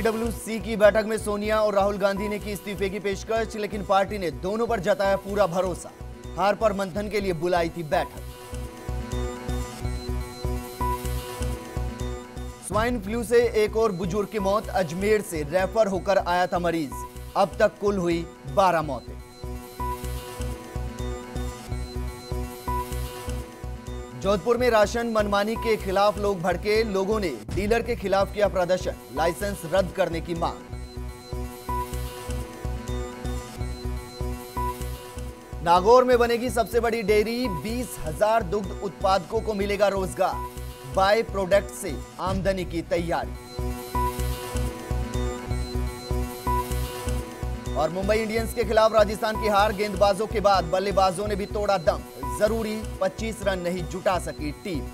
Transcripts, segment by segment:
CWC की बैठक में सोनिया और राहुल गांधी ने की इस्तीफे की पेशकश, लेकिन पार्टी ने दोनों पर जताया पूरा भरोसा। हार पर मंथन के लिए बुलाई थी बैठक। स्वाइन फ्लू से एक और बुजुर्ग की मौत, अजमेर से रेफर होकर आया था मरीज। अब तक कुल हुई 12 मौतें। जोधपुर में राशन मनमानी के खिलाफ लोग भड़के, लोगों ने डीलर के खिलाफ किया प्रदर्शन, लाइसेंस रद्द करने की मांग। नागौर में बनेगी सबसे बड़ी डेयरी, 20,000 दुग्ध उत्पादकों को मिलेगा रोजगार। बाय प्रोडक्ट से आमदनी की तैयारी। और मुंबई इंडियंस के खिलाफ राजस्थान की हार, गेंदबाजों के बाद बल्लेबाजों ने भी तोड़ा दम, जरूरी 25 रन नहीं जुटा सकी टीम।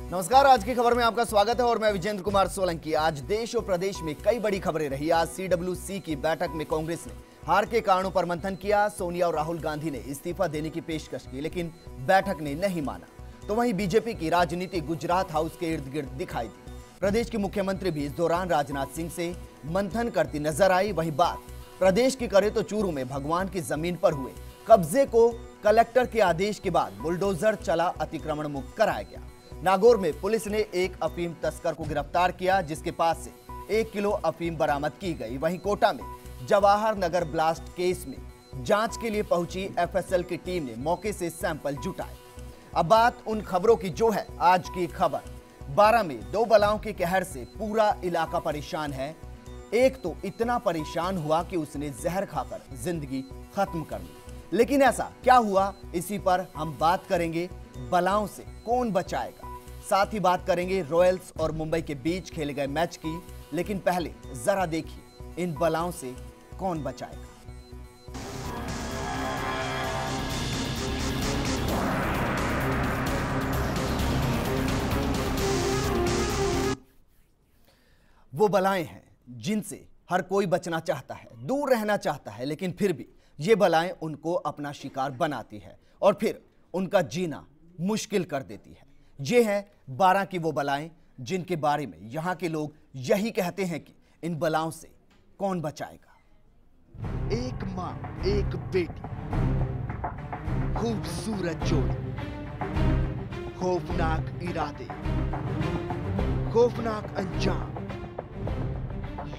नमस्कार, आज की खबर में आपका स्वागत है और मैं विजेंद्र कुमार सोलंकी। आज देश और प्रदेश में कई बड़ी खबरें रही। आज सीडब्ल्यूसी की बैठक में कांग्रेस ने हार के कारणों पर मंथन किया। सोनिया और राहुल गांधी ने इस्तीफा देने की पेशकश की, लेकिन बैठक ने नहीं माना। तो वहीं बीजेपी की राजनीति गुजरात हाउस के इर्द गिर्द दिखाई दी। प्रदेश की मुख्यमंत्री भी इस दौरान राजनाथ सिंह से मंथन करती नजर आई। वही बात प्रदेश की करे तो चूरू में भगवान की जमीन पर हुए कब्जे को कलेक्टर के आदेश के बाद बुलडोजर चला अतिक्रमण मुक्त कराया गया। नागौर में पुलिस ने एक अफीम तस्कर को गिरफ्तार किया, जिसके पास से 1 किलो अफीम बरामद की गई। वहीं कोटा में जवाहर नगर ब्लास्ट केस में जांच के लिए पहुंची एफएसएल की टीम ने मौके से सैंपल जुटाए। अब बात उन खबरों की जो है आज की खबर। 12 में 2 बलाओं के कहर से पूरा इलाका परेशान है। एक तो इतना परेशान हुआ कि उसने जहर खाकर जिंदगी खत्म कर ली। लेकिन ऐसा क्या हुआ, इसी पर हम बात करेंगे। बलाओं से कौन बचाएगा, साथ ही बात करेंगे रॉयल्स और मुंबई के बीच खेले गए मैच की। लेकिन पहले जरा देखिए इन बलाओं से कौन बचाएगा। वो बलाएं हैं जिनसे हर कोई बचना चाहता है, दूर रहना चाहता है, लेकिन फिर भी ये बलाएं उनको अपना शिकार बनाती है और फिर उनका जीना मुश्किल कर देती है। ये है 12 की वो बलाएं जिनके बारे में यहां के लोग यही कहते हैं कि इन बलाओं से कौन बचाएगा। एक मां, एक बेटी, खूबसूरत जोड़ी, खौफनाक इरादे, खौफनाक अंजाम,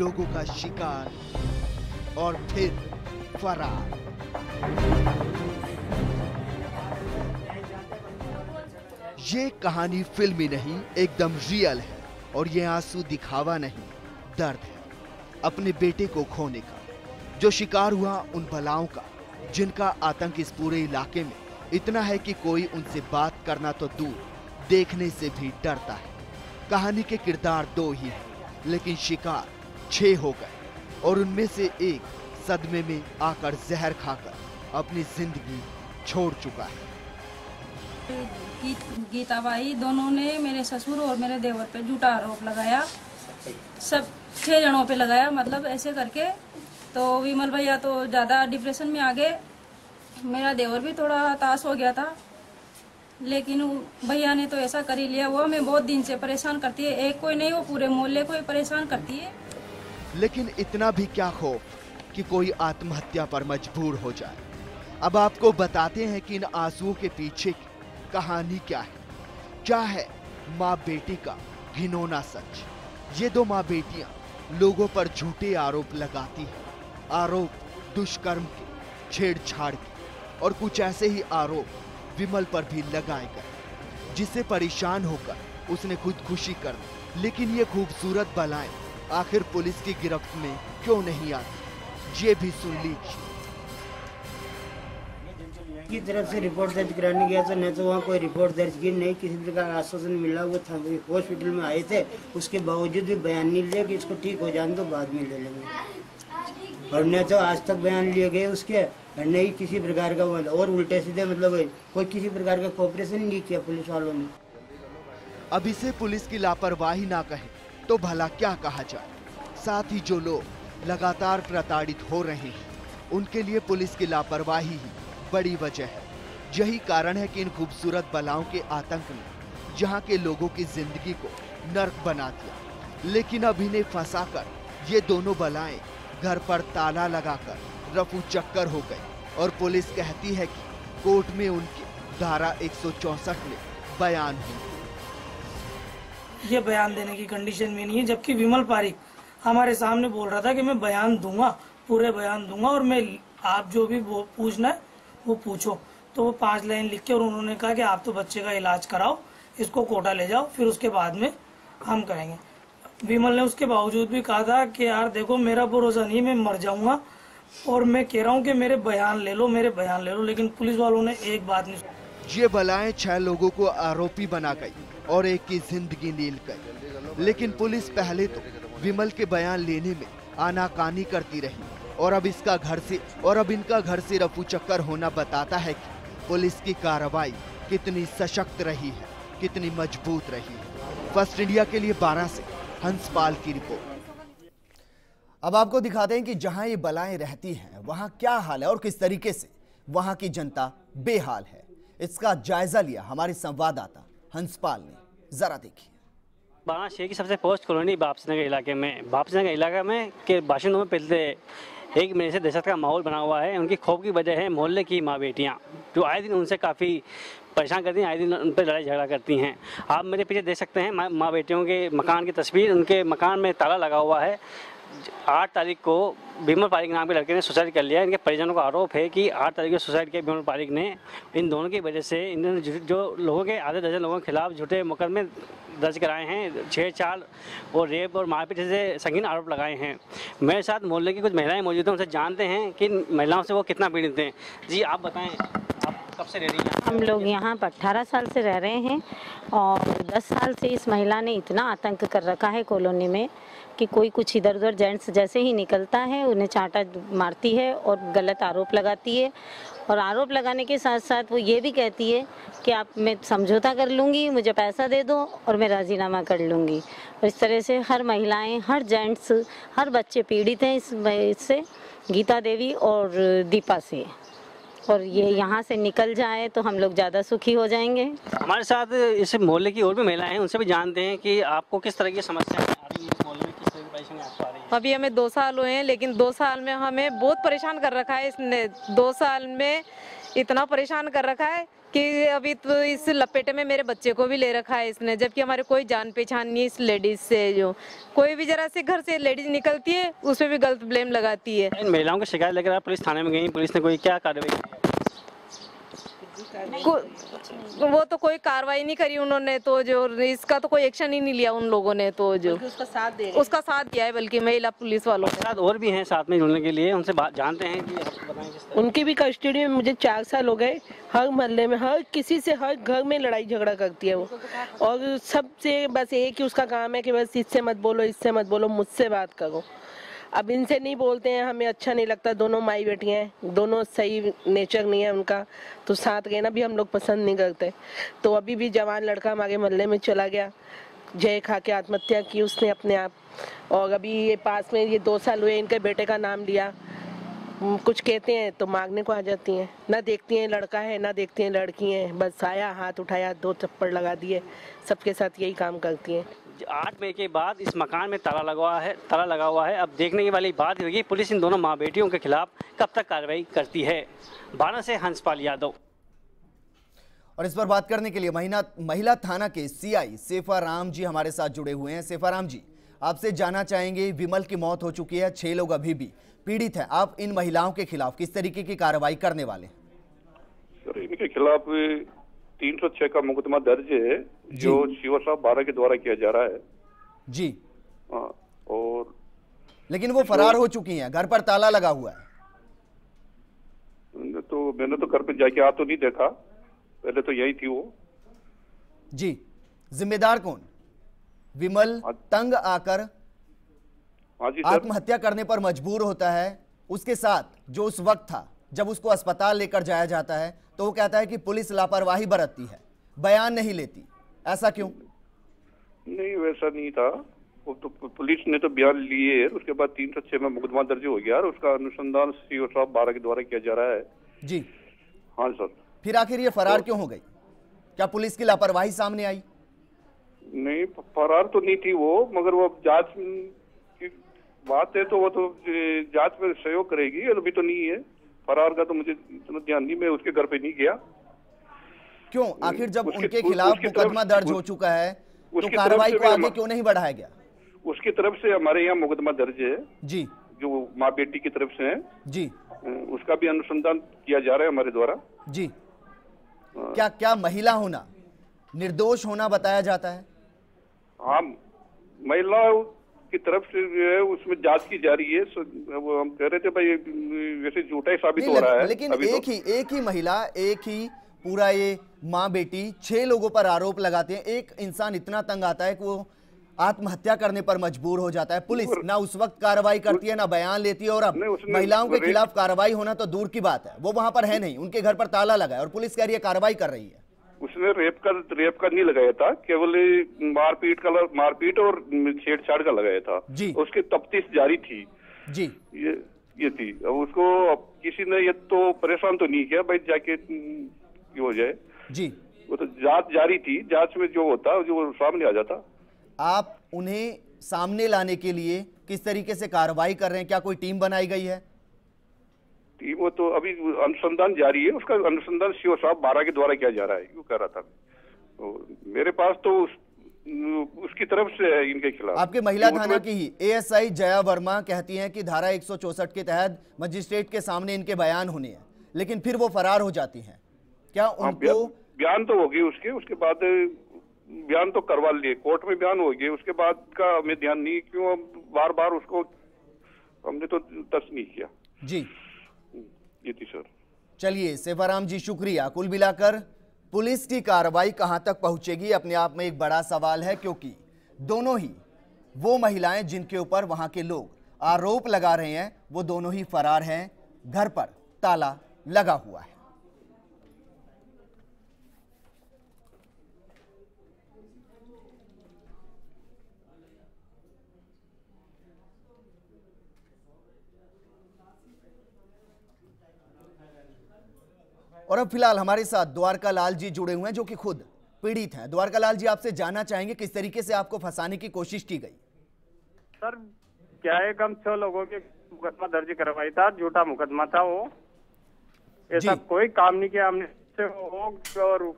लोगों का शिकार और फिर फरार। ये कहानी फिल्मी नहीं, एकदम रियल है। और ये आंसू दिखावा नहीं, दर्द है अपने बेटे को खोने का, जो शिकार हुआ उन बलाओं का, जिनका आतंक इस पूरे इलाके में इतना है कि कोई उनसे बात करना तो दूर, देखने से भी डरता है। कहानी के किरदार 2 ही हैं, लेकिन शिकार 6 हो गए और उनमें से एक सदमे में आकर जहर खाकर अपनी जिंदगी छोड़ चुका है। गीताबाई दोनों ने मेरे ससुर और मेरे देवर पे झूठा आरोप लगाया। सब 6 जनों पे लगाया, मतलब ऐसे करके। तो विमल भैया तो ज़्यादा डिप्रेशन में आ गए। मेरा देवर भी थोड़ा हताश हो गया था, लेकिन भैया ने तो ऐसा कर ही लिया। वो हमें बहुत दिन से परेशान करती है, एक कोई नहीं, वो पूरे मोहल्ले को ही परेशान करती है। लेकिन इतना भी क्या खौफ कि कोई आत्महत्या पर मजबूर हो जाए। अब आपको बताते हैं कि इन आंसुओं के पीछे की कहानी क्या है माँ बेटी का घिनौना सच। ये 2 माँ बेटियां लोगों पर झूठे आरोप लगाती हैं। आरोप दुष्कर्म के, छेड़छाड़ के, और कुछ ऐसे ही आरोप विमल पर भी लगाए गए, जिससे परेशान होकर उसने खुदकुशी कर दी। लेकिन ये खूबसूरत बलाएं आखिर पुलिस की गिरफ्त में क्यों नहीं आती, ये भी सुन लीजिए। की तरफ से रिपोर्ट दर्ज कराने गया तो न तो वहाँ कोई रिपोर्ट दर्ज की, नहीं किसी प्रकार का आश्वासन मिला। वो हॉस्पिटल में आए थे, उसके बावजूद भी बयान नहीं लिया कि इसको ठीक हो जाने तो बाद में ले लेंगे। और न तो आज तक बयान लिए गए उसके, और न ही किसी प्रकार का और उल्टे सीधे मतलब कोई किसी प्रकार का कोऑपरेशन नहीं किया पुलिस वालों ने। अब इसे पुलिस की लापरवाही ना कहे तो भला क्या कहा जाए। साथ ही जो लोग लगातार प्रताड़ित हो रहे हैं उनके लिए पुलिस की लापरवाही ही बड़ी वजह है। यही कारण है कि इन खूबसूरत बलाओं के आतंक ने जहां के लोगों की जिंदगी को नर्क बना दिया, लेकिन अब इन्हें फंसाकर ये दोनों बलाएं घर पर ताला लगाकर रफू चक्कर हो गई और पुलिस कहती है कि कोर्ट में उनके धारा 164 में बयान हुई। ये बयान देने की कंडीशन में नहीं है, जबकि विमल पारिक हमारे सामने बोल रहा था कि मैं बयान दूंगा, पूरे बयान दूंगा और मैं आप जो भी वो पूछना है वो पूछो। तो वो 5 लाइन लिख के और उन्होंने कहा कि आप तो बच्चे का इलाज कराओ, इसको कोटा ले जाओ, फिर उसके बाद में हम करेंगे। विमल ने उसके बावजूद भी कहा था कि यार देखो मेरा भरोसा नहीं, मैं मर जाऊंगा और मैं कह रहा हूँ कि मेरे बयान ले लो, मेरे बयान ले लो, लेकिन पुलिस वालों ने एक बात नहीं सुनी। ये बलाएं 6 लोगों को आरोपी बना गई और एक की जिंदगी नील गई, लेकिन पुलिस पहले तो विमल के बयान लेने में आनाकानी करती रही और अब इनका घर से रफू चक्कर होना बताता है कि पुलिस की कार्रवाई कितनी सशक्त रही है, कितनी मजबूत रही है। फर्स्ट इंडिया के लिए 12 से हंसपाल की रिपोर्ट। अब आपको दिखाते हैं कि जहां ये बलाएं रहती हैं वहां क्या हाल है और किस तरीके से वहां की जनता बेहाल है। इसका जायजा लिया हमारे संवाददाता हंसपाल ने, जरा देखिए। बांग्ला शहर की सबसे पोस्ट कॉलोनी वापसी नगर इलाके में के बाशिंदों में पिछले 1 महीने से दहशत का माहौल बना हुआ है। उनकी खौफ की वजह है मोहल्ले की माँ बेटियाँ, जो आए दिन उनसे काफ़ी परेशान करती हैं, आए दिन उन पर लड़ाई झगड़ा करती हैं। आप मेरे पीछे देख सकते हैं माँ बेटियों के मकान की तस्वीर। उनके मकान में ताला लगा हुआ है। 8 तारीख को विमल पारिक नाम के लड़के ने सुसाइड कर लिया। इनके परिजनों का आरोप है कि 8 तारीख को सुसाइड किया विमल पारिक ने। इन दोनों की वजह से इन्होंने जो लोगों के आधे दर्जन लोगों के खिलाफ झूठे मुकदमे दर्ज कराए हैं, छेड़छाड़ और रेप और मारपीट जैसे संगीन आरोप लगाए हैं। मेरे साथ मोहल्ले की कुछ महिलाएं मौजूद हैं, उनसे जानते हैं कि महिलाओं से वो कितना पीड़ित हैं। जी आप बताएं, आप कब से रह रही हैं? हम लोग यहाँ पर 18 साल से रह रहे हैं और 10 साल से इस महिला ने इतना आतंक कर रखा है कॉलोनी में कि कोई कुछ इधर उधर जेंट्स जैसे ही निकलता है उन्हें चांटा मारती है और गलत आरोप लगाती है। और आरोप लगाने के साथ साथ वो ये भी कहती है कि मैं समझौता कर लूँगी, मुझे पैसा दे दो और मैं राजीनामा कर लूँगी। और इस तरह से हर महिलाएं, हर जेंट्स, हर बच्चे पीड़ित हैं इससे, गीता देवी और दीपा से। और ये यहाँ से निकल जाए तो हम लोग ज़्यादा सुखी हो जाएंगे। हमारे साथ इस मोहल्ले की और भी महिलाएं हैं, उनसे भी जानते हैं कि आपको किस तरह की समस्या आ रही है इस मोहल्ले में, किस तरह की परेशानी आपको आ रही है। अभी हमें 2 साल हुए हैं, लेकिन 2 साल में हमें बहुत परेशान कर रखा है इसने। 2 साल में इतना परेशान कर रखा है कि अभी तो इस लपेटे में मेरे बच्चे को भी ले रखा है इसने, जबकि हमारे कोई जान पहचान नहीं है इस लेडीज से। जो कोई भी जरा से घर से लेडीज निकलती है उस पर भी गलत ब्लेम लगाती है। इन महिलाओं की शिकायत लेकर आप पुलिस थाने में गई, पुलिस ने कोई क्या कार्रवाई की? वो तो कोई कार्रवाई नहीं करी उन्होंने, तो जो इसका तो कोई एक्शन ही नहीं लिया उन लोगों ने, तो जो उसका साथ दिया है बल्कि महिला पुलिस वालों के साथ। और भी हैं साथ में जुड़ने के लिए, उनसे जानते हैं कि बताएं। उनकी भी कस्टडी में मुझे 4 साल हो गए। हर मोहल्ले में हर किसी से हर घर में लड़ाई झगड़ा करती है वो, और सबसे बस एक ही उसका काम है कि बस इससे मत बोलो, इससे मत बोलो, मुझसे बात करो। अब इनसे नहीं बोलते हैं, हमें अच्छा नहीं लगता। दोनों माई बेटी हैं, दोनों सही नेचर नहीं है उनका, तो साथ रहना भी हम लोग पसंद नहीं करते। तो अभी भी जवान लड़का हमारे मोहल्ले में चला गया, जय खा के आत्महत्या की उसने अपने आप। और अभी ये पास में ये 2 साल हुए, इनके बेटे का नाम लिया, कुछ कहते हैं तो मांगने को आ जाती हैं, ना देखती हैं लड़का है ना देखती हैं लड़की हैं, बस आया हाथ उठाया 2 चप्पड़ लगा दिए, सबके साथ यही काम करती हैं। 8 मई के बाद इस मकान में ताला लगा हुआ है। अब देखने की वाली बात होगी पुलिस इन दोनों माँ बेटियों के खिलाफ कब तक कार्रवाई करती है। 12 से हंसपाल यादव। और इस पर बात करने के लिए महिला थाना के सीआई सेफाराम जी हमारे साथ जुड़े हुए हैं। सेफाराम जी, आपसे जानना चाहेंगे, विमल की मौत हो चुकी है, 6 लोग अभी भी पीड़ित हैं, आप इन महिलाओं के खिलाफ किस तरीके की कार्रवाई करने वाले? सर, इनके खिलाफ 306 का मुकदमा दर्ज है, जो शिवर साहब 12 के द्वारा किया जा रहा है जी। और लेकिन वो फरार हो चुकी हैं, घर पर ताला लगा हुआ है। तो मैंने तो घर पे जाके आ तो नहीं देखा, पहले तो यही थी वो जी। जिम्मेदार कौन? विमल तंग आकर आत्महत्या करने पर मजबूर होता है, उसके साथ जो उस वक्त था, जब उसको अस्पताल लेकर जाया जाता है तो वो कहता है कि पुलिस लापरवाही बरतती है, बयान नहीं लेती। ऐसा क्यों? नहीं, वैसा नहीं था। वो तो पुलिस ने तो बयान लिए, उसके बाद 306 में मुकदमा दर्ज हो गया और उसका अनुसंधान सीओ साहब 12 के द्वारा किया जा रहा है। जी हाँ सर। फिर आखिर ये फरार क्यों हो गई? क्या पुलिस की लापरवाही सामने आई? नहीं, फरार तो नहीं थी वो, मगर वो जांच की बात है तो वो तो जांच में सहयोग करेगी, अभी तो नहीं है। फरार का तो मुझे इतना ध्यान नहीं, मैं उसके घर पे नहीं गया। क्यों? आखिर जब उनके खिलाफ मुकदमा दर्ज हो चुका है तो कार्रवाई को आगे क्यों नहीं बढ़ाया गया? उसकी तरफ से हमारे यहाँ मुकदमा दर्ज है जी, जो माँ बेटी की तरफ से है जी, उसका भी अनुसंधान किया जा रहा है हमारे द्वारा जी। क्या क्या महिला होना, निर्दोष होना बताया जाता है? हाँ, महिलाओं की तरफ से जो है उसमें जांच की जा रही है। वो हम कह रहे थे भाई वैसे झूठा ही साबित हो रहा है। लेकिन एक ही महिला, एक ही पूरा ये माँ बेटी 6 लोगों पर आरोप लगाते हैं। एक इंसान इतना तंग आता है कि वो आत्महत्या करने पर मजबूर हो जाता है। पुलिस ना उस वक्त कार्रवाई करती है, ना बयान लेती है, और अब महिलाओं के खिलाफ कार्रवाई होना तो दूर की बात है, वो वहां पर है नहीं, उनके घर पर ताला लगा है और पुलिस कह रही है कार्रवाई कर रही है। उसने रेप का नहीं लगाया था, केवल मारपीट और छेड़छाड़ का लगाया था जी। उसकी तफ्तीश जारी थी जी, ये थी। अब उसको किसी ने ये तो परेशान तो नहीं किया भाई जाके हो जाए जी, वो तो जांच जारी थी, जांच में जो होता जो सामने आ जाता। आप उन्हें सामने लाने के लिए किस तरीके से कार्रवाई कर रहे हैं? क्या कोई टीम बनाई गई है? टीम वो तो अभी अनुसंधान जारी है, उसका अनुसंधान सीओ साहब 12 के द्वारा किया जा रहा है, यूं कह रहा था। तो मेरे पास तो उसकी तरफ से है इनके खिलाफ। आपके महिला थाना की ही एएसआई जया वर्मा कहती हैं कि धारा 164 के तहत मजिस्ट्रेट के सामने इनके बयान होने हैं, लेकिन फिर वो फरार हो जाती हैं। क्या उनको बयान तो होगी उसके बाद बयान तो करवा लिए, कोर्ट में बयान हो गए, उसके बाद का हमें ध्यान नहीं, क्यों बार बार उसको हमने तो टच नहीं किया जी। ये थी सर। चलिए सेवाराम जी, शुक्रिया। कुल मिलाकर पुलिस की कार्रवाई कहां तक पहुंचेगी अपने आप में एक बड़ा सवाल है, क्योंकि दोनों ही वो महिलाएं जिनके ऊपर वहां के लोग आरोप लगा रहे हैं वो दोनों ही फरार हैं, घर पर ताला लगा हुआ है। और अब फिलहाल हमारे साथ द्वारका लाल जी जुड़े हुए हैं जो कि खुद पीड़ित हैं। द्वारका लाल जी, आपसे जानना चाहेंगे किस तरीके से आपको फंसाने की कोशिश की गई? सर क्या है, हम 6 लोगों के मुकदमा दर्ज करवाई था, झूठा मुकदमा था वो, ऐसा कोई काम नहीं किया हमने। और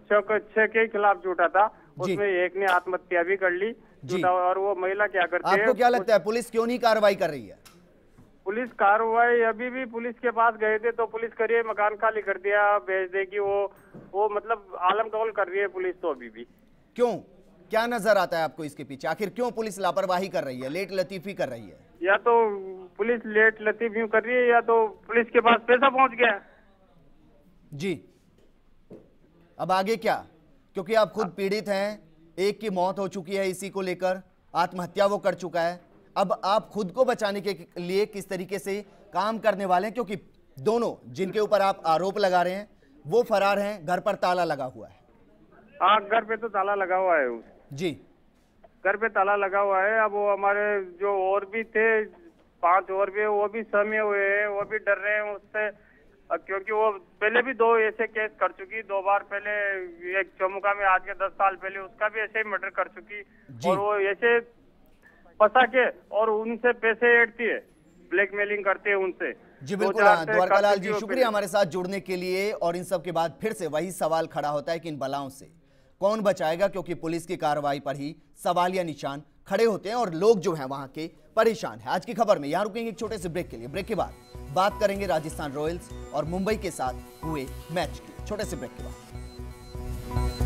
6 के खिलाफ झूठा था, उसमें एक ने आत्महत्या भी कर ली झूठा। और वो महिला क्या करती है? आपको क्या लगता है पुलिस क्यों नहीं कार्रवाई कर रही है? पुलिस कार्रवाई अभी भी पुलिस के पास गए थे तो पुलिस करिए मकान खाली कर दिया, भेज देगी, वो मतलब आलम टोल कर रही है पुलिस तो अभी भी। क्यों? क्या नजर आता है आपको इसके पीछे? आखिर क्यों पुलिस लापरवाही कर रही है, लेट लतीफी कर रही है? या तो पुलिस लेट लतीफी कर रही है या तो पुलिस के पास पैसा पहुंच गया जी। अब आगे क्या? क्योंकि आप खुद पीड़ित हैं, एक की मौत हो चुकी है इसी को लेकर, आत्महत्या वो कर चुका है। अब आप खुद को बचाने के लिए किस तरीके से काम करने वाले हैं, क्योंकि दोनों जिनके ऊपर आप आरोप लगा रहे हैं वो फरार हैं, घर पर ताला लगा हुआ है? हाँ, घर पे तो ताला लगा हुआ है जी, घर पे ताला लगा हुआ है। अब वो हमारे जो और भी थे 5 और भी, वो भी सहमे हुए हैं, वो भी डर रहे हैं उससे, क्योंकि वो पहले भी 2 ऐसे केस कर चुकी, 2 बार पहले एक चमुका में आज के 10 साल पहले उसका भी ऐसे ही मर्डर कर चुकी। और वो ऐसे फंसा के और उनसे पैसे ऐंठती है, ब्लैकमेलिंग करते हैं उनसे। जी बिल्कुल। द्वारका लाल जी, शुक्रिया हमारे साथ जुड़ने के लिए। और इन सब के बाद फिर से वही सवाल खड़ा होता है कि इन बलाओं से कौन बचाएगा, क्योंकि पुलिस की कार्रवाई पर ही सवालिया निशान खड़े होते हैं और लोग जो हैं वहां के परेशान हैं। आज की खबर में यहां रुकेंगे एक छोटे से ब्रेक के लिए। ब्रेक के बाद बात करेंगे राजस्थान रॉयल्स और मुंबई के साथ हुए मैच की। छोटे से ब्रेक के बाद